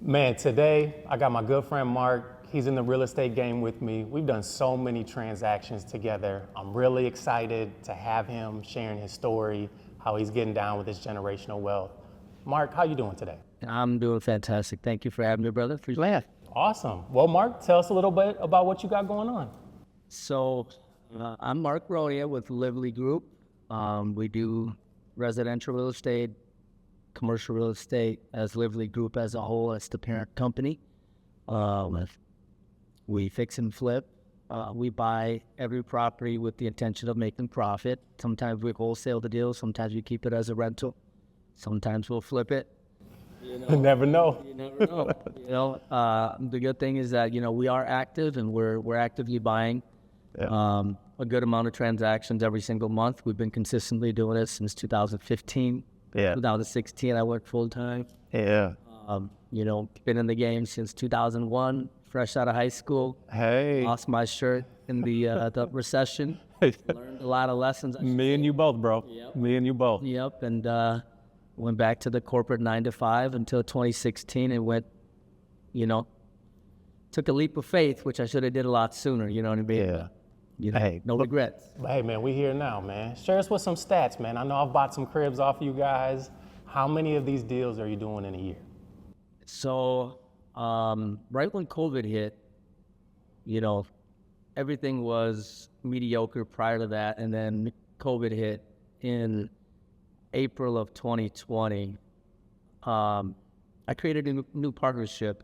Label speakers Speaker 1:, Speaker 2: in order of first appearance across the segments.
Speaker 1: Man, today I got my good friend Mark. He's in the real estate game with me. We've done so many transactions together. I'm really excited to have him sharing his story, how he's getting down with his generational wealth. Mark, how you doing today?
Speaker 2: I'm doing fantastic. Thank you for having me, brother. Glad.
Speaker 1: Awesome. Well, Mark, tell us a little bit about what you got going on.
Speaker 2: So, I'm Mark Ronea with Livli Group. We do residential real estate, commercial real estate as Livli Group as a whole, as the parent company. We fix and flip. We buy every property with the intention of making profit. Sometimes we wholesale the deal. Sometimes we keep it as a rental. Sometimes we'll flip it.
Speaker 1: You never know.
Speaker 2: You never know. The good thing is that, we are active and we're actively buying a good amount of transactions every single month. We've been consistently doing it since 2015. 2016, I worked full time.
Speaker 1: Yeah.
Speaker 2: Been in the game since 2001, fresh out of high school.
Speaker 1: Hey.
Speaker 2: Lost my shirt in the recession. Learned a lot of lessons.
Speaker 1: Me and you both, bro.
Speaker 2: Yep.
Speaker 1: Me and you both.
Speaker 2: Yep. And went back to the corporate 9 to 5 until 2016 and went, took a leap of faith, which I should have did a lot sooner. You know what I mean?
Speaker 1: Yeah. Hey,
Speaker 2: no regrets.
Speaker 1: Hey, man, we here now, man. Share us with some stats, man. I know I've bought some cribs off you guys. How many of these deals are you doing in a year?
Speaker 2: So, right when COVID hit, everything was mediocre prior to that. And then COVID hit in April of 2020. I created a new partnership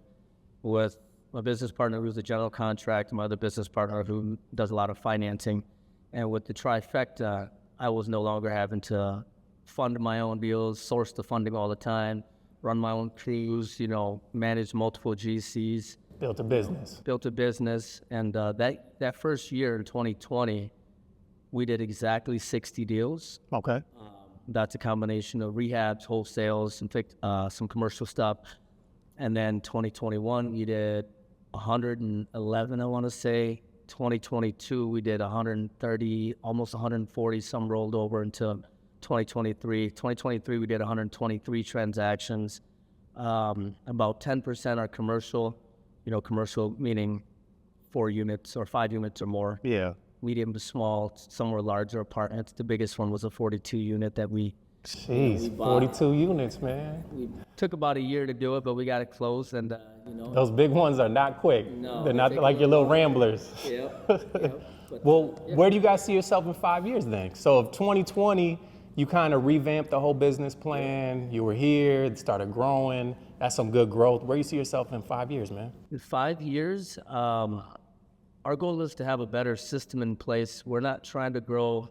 Speaker 2: with my business partner who's a general contractor, my other business partner who does a lot of financing. And with the trifecta, I was no longer having to fund my own deals, source the funding all the time, run my own crews, manage multiple GCs.
Speaker 1: Built a business.
Speaker 2: Built a business. And that first year in 2020, we did exactly 60 deals.
Speaker 1: Okay.
Speaker 2: That's a combination of rehabs, wholesales, and some commercial stuff. And then 2021, we did 111, I want to say. 2022, we did 130, almost 140. Some rolled over into 2023. 2023, we did 123 transactions. About 10% are commercial. Commercial meaning 4 units or 5 units or more.
Speaker 1: Yeah.
Speaker 2: Medium to small. Some were larger apartments. The biggest one was a 42 unit that we.
Speaker 1: Jeez, 42 units, man.
Speaker 2: We took about a year to do it, but we got it closed, and
Speaker 1: those big ones are not quick.
Speaker 2: No,
Speaker 1: they're not like your little ramblers.
Speaker 2: Yep.
Speaker 1: Well, where do you guys see yourself in 5 years then? So of 2020, you kind of revamped the whole business plan. You were here, it started growing. That's some good growth. Where do you see yourself in 5 years, man?
Speaker 2: In 5 years, our goal is to have a better system in place. We're not trying to grow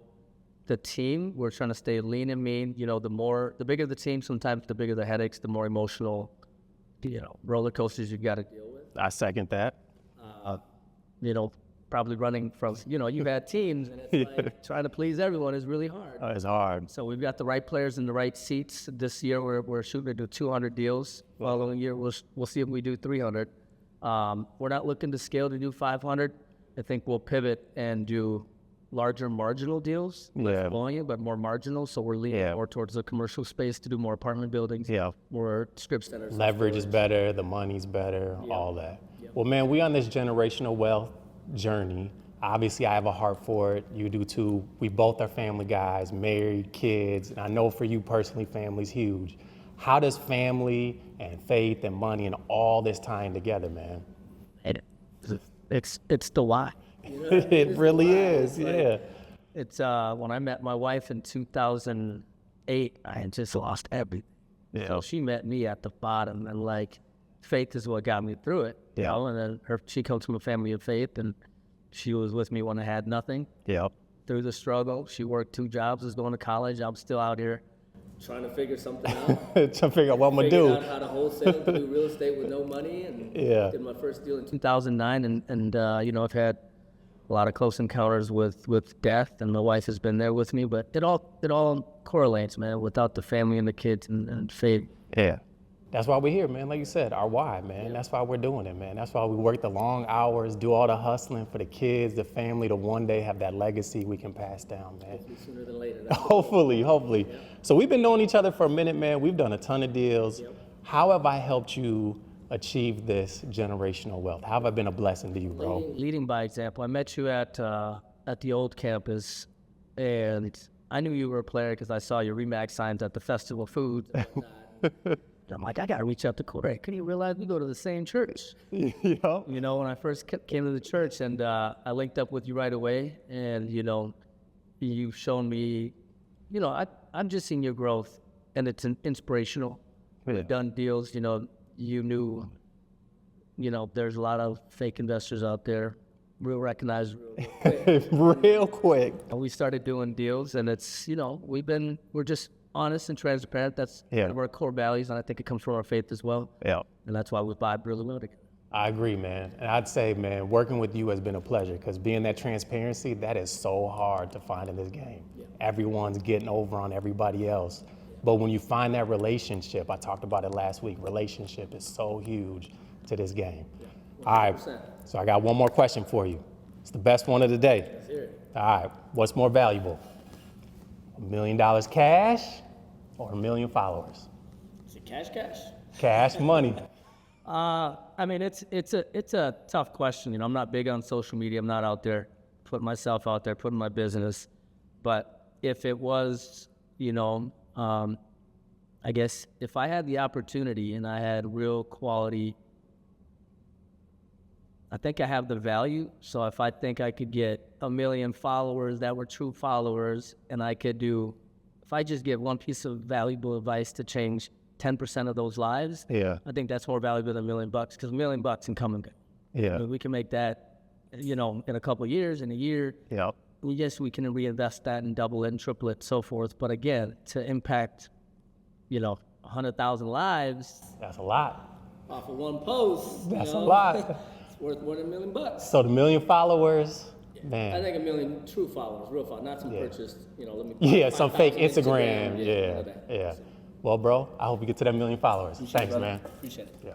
Speaker 2: the team. We're trying to stay lean and mean. The bigger the team, sometimes the bigger the headaches, the more emotional, roller coasters you got to deal with.
Speaker 1: I second that.
Speaker 2: Probably running from, you've had teams, and it's like trying to please everyone is really hard.
Speaker 1: It's hard.
Speaker 2: So we've got the right players in the right seats. This year, we're shooting to do 200 deals. Following year, we'll see if we do 300. We're not looking to scale to do 500. I think we'll pivot and do larger marginal deals, volume, but more marginal. So we're leaning more towards the commercial space to do more apartment buildings, more strip centers.
Speaker 1: Leverage is better, the money's better, all that. Well, man, we on this generational wealth journey. Obviously, I have a heart for it. You do too. We both are family guys, married, kids, and I know for you personally, family's huge. How does family and faith and money and all this tying together, man?
Speaker 2: It's the why.
Speaker 1: It really is, yeah.
Speaker 2: It's when I met my wife in 2008, I had just lost everything.
Speaker 1: Yeah.
Speaker 2: So she met me at the bottom, and faith is what got me through it. And then she comes from a family of faith, and she was with me when I had nothing.
Speaker 1: Yeah.
Speaker 2: Through the struggle, she worked 2 jobs, was going to college. I'm still out here trying to figure something out.
Speaker 1: Trying to figure out what I'm gonna do.
Speaker 2: Figured out how to wholesale, to do real estate with no money, and did my first deal in 2009. And I've had a lot of close encounters with death, and my wife has been there with me. But it all correlates, man. Without the family and the kids and faith.
Speaker 1: Yeah. That's why we're here, man. Like you said, our why, man. That's why we're doing it, man. That's why we work the long hours, do all the hustling for the kids, the family, to one day have that legacy we can pass down, man.
Speaker 2: Hopefully sooner than later.
Speaker 1: Hopefully. So we've been knowing each other for a minute, man. We've done a ton of deals.
Speaker 2: Yep.
Speaker 1: How have I helped you achieve this generational wealth? How have I been a blessing to you, bro?
Speaker 2: Leading by example. I met you at the old campus, and I knew you were a player because I saw your Remax signs at the Festival of Food. I'm like, I got to reach out to Corey. Couldn't you realize we go to the same church?
Speaker 1: Yeah.
Speaker 2: You know, when I first came to the church, and I linked up with you right away, and, you know, you've shown me, you know, I'm just seeing your growth, and it's inspirational.
Speaker 1: Yeah.
Speaker 2: We've done deals, you know, you knew, you know, there's a lot of fake investors out there, real recognized real quick.
Speaker 1: Real quick.
Speaker 2: And we started doing deals, and it's, you know, we're just honest and transparent. That's one of our core values, and I think it comes from our faith as well.
Speaker 1: Yeah.
Speaker 2: And that's why we vibe really well together.
Speaker 1: I agree, man. And I'd say, man, working with you has been a pleasure because being that transparency, that is so hard to find in this game. Yeah. Everyone's getting over on everybody else. But when you find that relationship, I talked about it last week, relationship is so huge to this game. Yeah. All right, so I got one more question for you. It's the best one of the day.
Speaker 2: Let's hear it.
Speaker 1: All right, what's more valuable? $1 million cash or 1 million followers?
Speaker 2: Is it cash?
Speaker 1: Cash money.
Speaker 2: I mean, it's a tough question. You know, I'm not big on social media. I'm not out there putting myself out there, putting my business. But if it was, you know, I guess if I had the opportunity and I had real quality, I think I have the value. So if I think I could get 1 million followers that were true followers, and I could do, if I just give one piece of valuable advice to change 10% of those lives,
Speaker 1: Yeah.
Speaker 2: I think that's more valuable than $1 million, because $1 million can come and go.
Speaker 1: Yeah.
Speaker 2: I mean, we can make that, you know, in a couple of years, in a year.
Speaker 1: Yep.
Speaker 2: Yes, we can reinvest that and double it and triple it, so forth. But again, to impact, you know, 100,000 lives.
Speaker 1: That's a lot.
Speaker 2: Off of one post.
Speaker 1: That's a lot.
Speaker 2: It's worth more than $1 million.
Speaker 1: So the 1 million followers, man.
Speaker 2: I think 1 million true followers, real followers, not some purchased, you know, let me.
Speaker 1: Yeah, some fake Instagram.
Speaker 2: all of that.
Speaker 1: Yeah. Well, bro, I hope you get to that 1 million followers. Thanks, man.
Speaker 2: Appreciate it.
Speaker 1: Yeah.